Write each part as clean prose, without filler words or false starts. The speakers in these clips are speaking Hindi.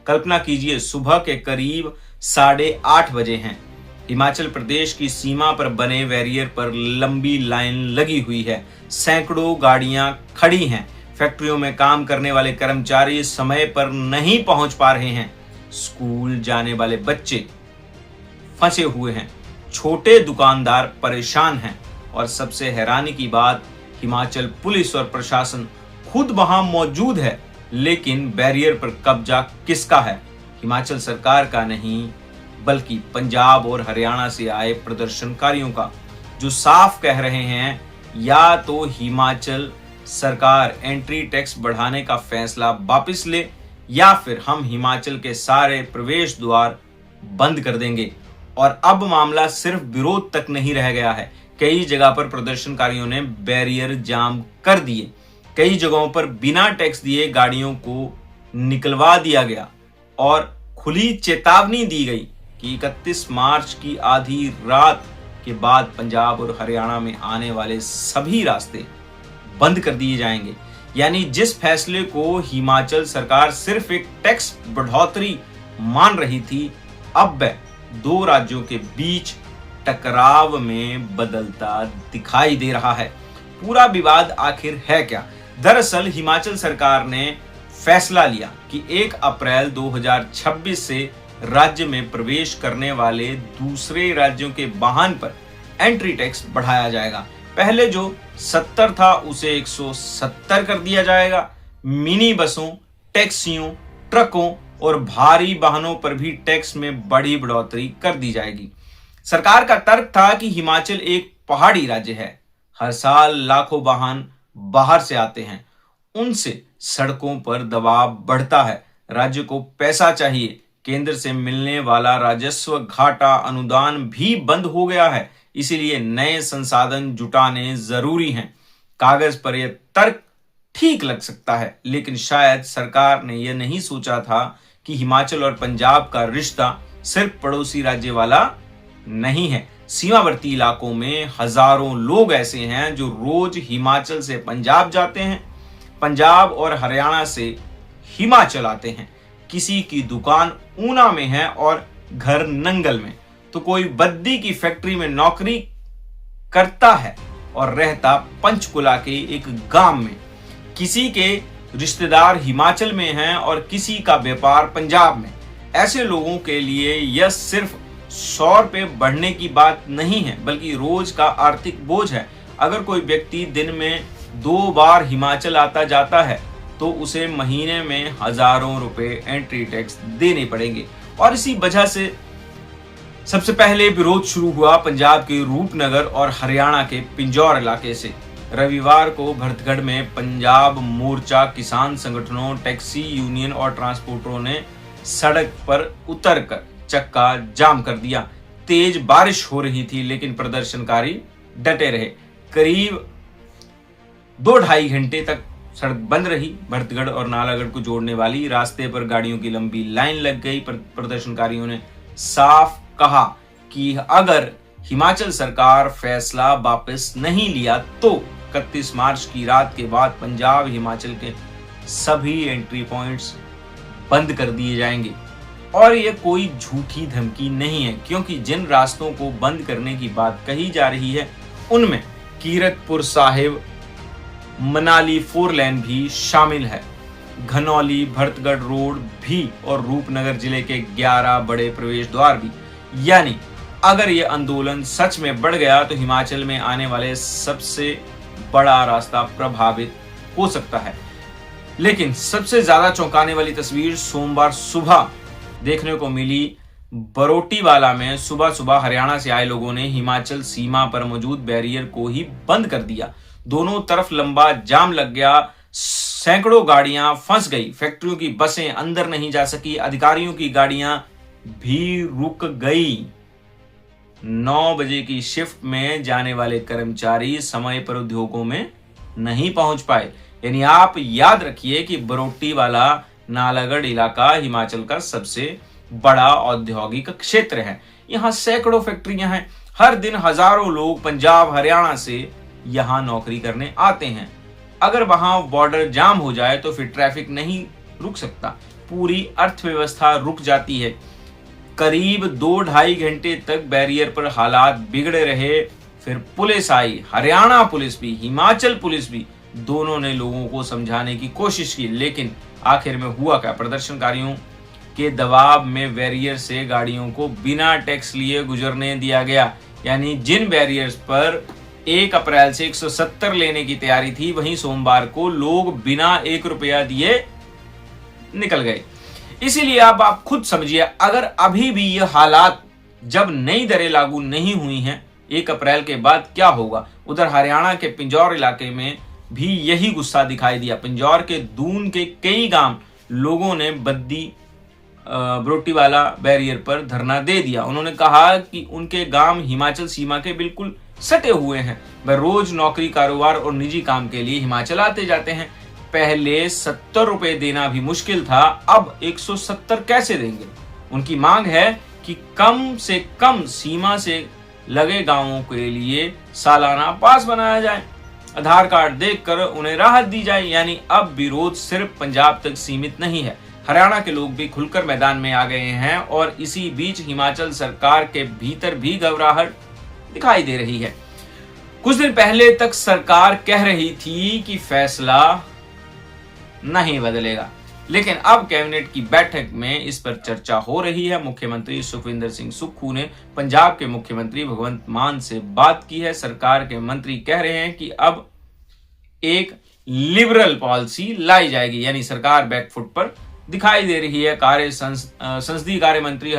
कल्पना कीजिए, सुबह के करीब 8:30 बजे हैं। हिमाचल प्रदेश की सीमा पर बने बैरियर पर लंबी लाइन लगी हुई है। सैकड़ों गाड़ियां खड़ी हैं। फैक्ट्रियों में काम करने वाले कर्मचारी समय पर नहीं पहुंच पा रहे हैं। स्कूल जाने वाले बच्चे फंसे हुए हैं। छोटे दुकानदार परेशान हैं। और सबसे हैरानी की बात, हिमाचल पुलिस और प्रशासन खुद वहां मौजूद है, लेकिन बैरियर पर कब्जा किसका है? हिमाचल सरकार का नहीं, बल्कि पंजाब और हरियाणा से आए प्रदर्शनकारियों का, जो साफ कह रहे हैं या तो हिमाचल सरकार एंट्री टैक्स बढ़ाने का फैसला वापस ले, या फिर हम हिमाचल के सारे प्रवेश द्वार बंद कर देंगे। और अब मामला सिर्फ विरोध तक नहीं रह गया है। कई जगह पर प्रदर्शनकारियों ने बैरियर जाम कर दिए। कई जगहों पर बिना टैक्स दिए गाड़ियों को निकलवा दिया गया और खुली चेतावनी दी गई कि 31 मार्च की आधी रात के बाद पंजाब और हरियाणा में आने वाले सभी रास्ते बंद कर दिए जाएंगे। यानी जिस फैसले को हिमाचल सरकार सिर्फ एक टैक्स बढ़ोतरी मान रही थी, अब वह 2 राज्यों के बीच टकराव में बदलता दिखाई दे रहा है। पूरा विवाद आखिर है क्या? दरअसल हिमाचल सरकार ने फैसला लिया कि 1 अप्रैल 2026 से राज्य में प्रवेश करने वाले दूसरे राज्यों के वाहन पर एंट्री टैक्स बढ़ाया जाएगा। पहले जो 70 था उसे 170 कर दिया जाएगा। मिनी बसों, टैक्सियों, ट्रकों और भारी वाहनों पर भी टैक्स में बड़ी बढ़ोतरी कर दी जाएगी। सरकार का तर्क था कि हिमाचल एक पहाड़ी राज्य है। हर साल लाखों वाहन बाहर से आते हैं, उनसे सड़कों पर दबाव बढ़ता है। राज्य को पैसा चाहिए। केंद्र से मिलने वाला राजस्व घाटा अनुदान भी बंद हो गया है, इसीलिए नए संसाधन जुटाने जरूरी हैं। कागज पर यह तर्क ठीक लग सकता है, लेकिन शायद सरकार ने यह नहीं सोचा था कि हिमाचल और पंजाब का रिश्ता सिर्फ पड़ोसी राज्य वाला नहीं है। सीमावर्ती इलाकों में हजारों लोग ऐसे हैं जो रोज हिमाचल से पंजाब जाते हैं, पंजाब और हरियाणा से हिमाचल आते हैं। किसी की दुकान ऊना में है और घर नंगल में, तो कोई बद्दी की फैक्ट्री में नौकरी करता है और रहता पंचकुला के एक गांव में। किसी के रिश्तेदार हिमाचल में हैं और किसी का व्यापार पंजाब में। ऐसे लोगों के लिए यह सिर्फ 100 रुपए बढ़ने की बात नहीं है, बल्कि रोज का आर्थिक बोझ है। अगर कोई व्यक्ति दिन में 2 बार हिमाचल आता जाता है तो उसे महीने में हजारों रुपए एंट्री टैक्स देने पड़ेंगे। और इसी वजह से सबसे पहले विरोध शुरू हुआ पंजाब के रूपनगर और हरियाणा के पिंजौर इलाके से। रविवार को भरतगढ़ में पंजाब मोर्चा, किसान संगठनों, टैक्सी यूनियन और ट्रांसपोर्टरों ने सड़क पर उतरकर चक्का जाम कर दिया। तेज बारिश हो रही थी, लेकिन प्रदर्शनकारी डटे रहे। करीब 2-2.5 घंटे तक सड़क बंद रही। भरतगढ़ और नालागढ़ को जोड़ने वाली रास्ते पर गाड़ियों की लंबी लाइन लग गई। प्रदर्शनकारियों ने साफ कहा कि अगर हिमाचल सरकार फैसला वापस नहीं लिया तो 31 मार्च की रात के बाद पंजाब हिमाचल के सभी एंट्री पॉइंट्स बंद कर दिए जाएंगे। और ये कोई झूठी धमकी नहीं है, क्योंकि जिन रास्तों को बंद करने की बात कही जा रही है उनमें कीरतपुर साहिब मनाली 4 लेन भी शामिल है। घनौली भरतगढ़ रोड भी और रूपनगर जिले के 11 बड़े प्रवेश द्वार भी। यानी अगर ये आंदोलन सच में बढ़ गया तो हिमाचल में आने वाले सबसे बड़ा रास्ता प्रभावित हो सकता है। लेकिन सबसे ज्यादा चौंकाने वाली तस्वीर सोमवार सुबह देखने को मिली। बरोटीवाला में सुबह सुबह हरियाणा से आए लोगों ने हिमाचल सीमा पर मौजूद बैरियर को ही बंद कर दिया। दोनों तरफ लंबा जाम लग गया। सैकड़ों गाड़ियां फंस गई। फैक्ट्रियों की बसें अंदर नहीं जा सकी। अधिकारियों की गाड़ियां भी रुक गई। 9 बजे की शिफ्ट में जाने वाले कर्मचारी समय पर उद्योगों में नहीं पहुंच पाए। यानी आप याद रखिए कि बरोटीवाला नालागढ़ इलाका हिमाचल का सबसे बड़ा औद्योगिक क्षेत्र है। यहाँ सैकड़ों फैक्ट्रियां हैं। हर दिन हजारों लोग पंजाब हरियाणा से यहाँ नौकरी करने आते हैं। अगर वहां बॉर्डर जाम हो जाए तो फिर ट्रैफिक नहीं रुक सकता। पूरी अर्थव्यवस्था रुक जाती है। करीब 2-2.5 घंटे तक बैरियर पर हालात बिगड़े रहे। फिर पुलिस आई, हरियाणा पुलिस भी, हिमाचल पुलिस भी, दोनों ने लोगों को समझाने की कोशिश की, लेकिन आखिर में हुआ क्या? प्रदर्शनकारियों के दबाव में बैरियर से गाड़ियों को बिना टैक्स लिए गुजरने दिया गया। यानी जिन बैरियर्स पर 1 अप्रैल से 170 लेने की तैयारी थी, वहीं सोमवार को लोग बिना 1 रुपया दिए निकल गए। इसीलिए अब आप खुद समझिए, अगर अभी भी ये हालात, जब नई दरें लागू नहीं हुई हैं 1 अप्रैल के बाद, क्या होगा? उधर हरियाणा के पिंजौर इलाके में भी यही गुस्सा दिखाई दिया। पिंजौर के दून के कई गांव लोगों ने बद्दी बरोटीवाला बैरियर पर धरना दे दिया। उन्होंने कहा कि उनके गांव हिमाचल सीमा के बिल्कुल सटे हुए हैं। वह रोज नौकरी, कारोबार और निजी काम के लिए हिमाचल आते जाते हैं। पहले 70 रुपए देना भी मुश्किल था, अब 170 कैसे देंगे? उनकी मांग है कि कम से कम सीमा से लगे गांवों के लिए सालाना पास बनाया जाए, आधार कार्ड देखकर उन्हें राहत दी जाए। यानी अब विरोध सिर्फ पंजाब तक सीमित नहीं है, हरियाणा के लोग भी खुलकर मैदान में आ गए हैं। और इसी बीच हिमाचल सरकार के भीतर भी घबराहट दिखाई दे रही है। कुछ दिन पहले तक सरकार कह रही थी कि फैसला नहीं बदलेगा, लेकिन अब कैबिनेट की बैठक में इस पर चर्चा हो रही है। मुख्यमंत्री सुखविंदर सिंह सुक्खू ने पंजाब के मुख्यमंत्री भगवंत मान से बात की है। सरकार के मंत्री कह रहे हैं कि अब एक लिबरल पॉलिसी लाई जाएगी, यानी सरकार बैकफुट पर दिखाई दे रही है। संसदीय कार्य मंत्री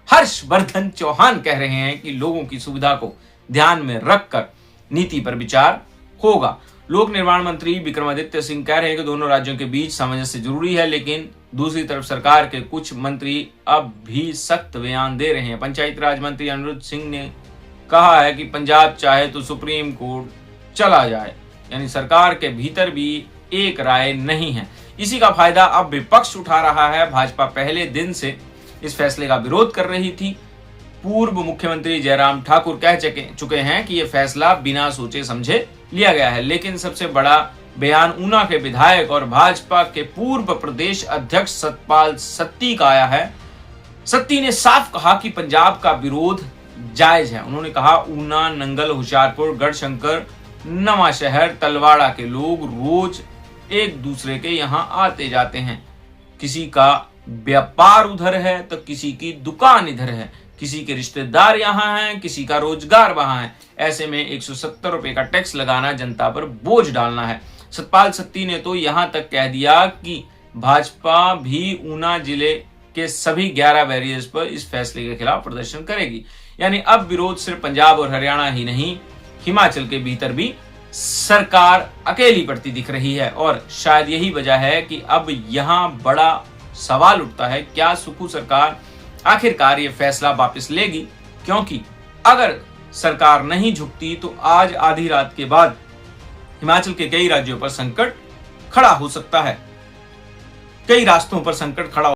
हर्षवर्धन चौहान कह रहे हैं कि लोगों की सुविधा को ध्यान में रखकर नीति पर विचार होगा। लोक निर्माण मंत्री विक्रमादित्य सिंह कह रहे हैं कि दोनों राज्यों के बीच सामंजस्य जरूरी है, लेकिन दूसरी तरफ सरकार के कुछ मंत्री अब भी सख्त बयान दे रहे हैं। पंचायती राज मंत्री अनिरुद्ध सिंह ने कहा है कि पंजाब चाहे तो सुप्रीम कोर्ट चला जाए, यानी सरकार के भीतर भी एक राय नहीं है। इसी का फायदा अब विपक्ष उठा रहा है। भाजपा पहले दिन से इस फैसले का विरोध कर रही थी। पूर्व मुख्यमंत्री जयराम ठाकुर कह चुके हैं कि यह फैसला बिना सोचे समझे लिया गया है, लेकिन सबसे बड़ा बयान ऊना के विधायक और भाजपा के पूर्व प्रदेश अध्यक्ष सतपाल सत्ती का आया है। सत्ती ने साफ कहा कि पंजाब का विरोध जायज है। उन्होंने कहा, ऊना, नंगल, होशियारपुर, गढ़शंकर, नवा शहर, तलवाड़ा के लोग रोज एक दूसरे के यहाँ आते जाते हैं। किसी का व्यापार उधर है तो किसी की दुकान इधर है, किसी के रिश्तेदार यहाँ हैं, किसी का रोजगार वहां है। ऐसे में 170 रुपए का टैक्स लगाना जनता पर बोझ डालना है। सतपाल सत्ती ने तो यहां तक कह दिया कि भाजपा भी ऊना जिले के सभी 11 बैरियर्स पर इस फैसले के खिलाफ प्रदर्शन करेगी। यानी अब विरोध सिर्फ पंजाब और हरियाणा ही नहीं, हिमाचल के भीतर भी सरकार अकेली पड़ती दिख रही है। और शायद यही वजह है कि अब यहां बड़ा सवाल उठता है, क्या सुक्खू सरकार आखिरकार ये फैसला वापस लेगी? क्योंकि अगर सरकार नहीं झुकती तो आज आधी रात के बाद हिमाचल के कई राज्यों पर संकट खड़ा हो सकता है, कई रास्तों पर संकट खड़ा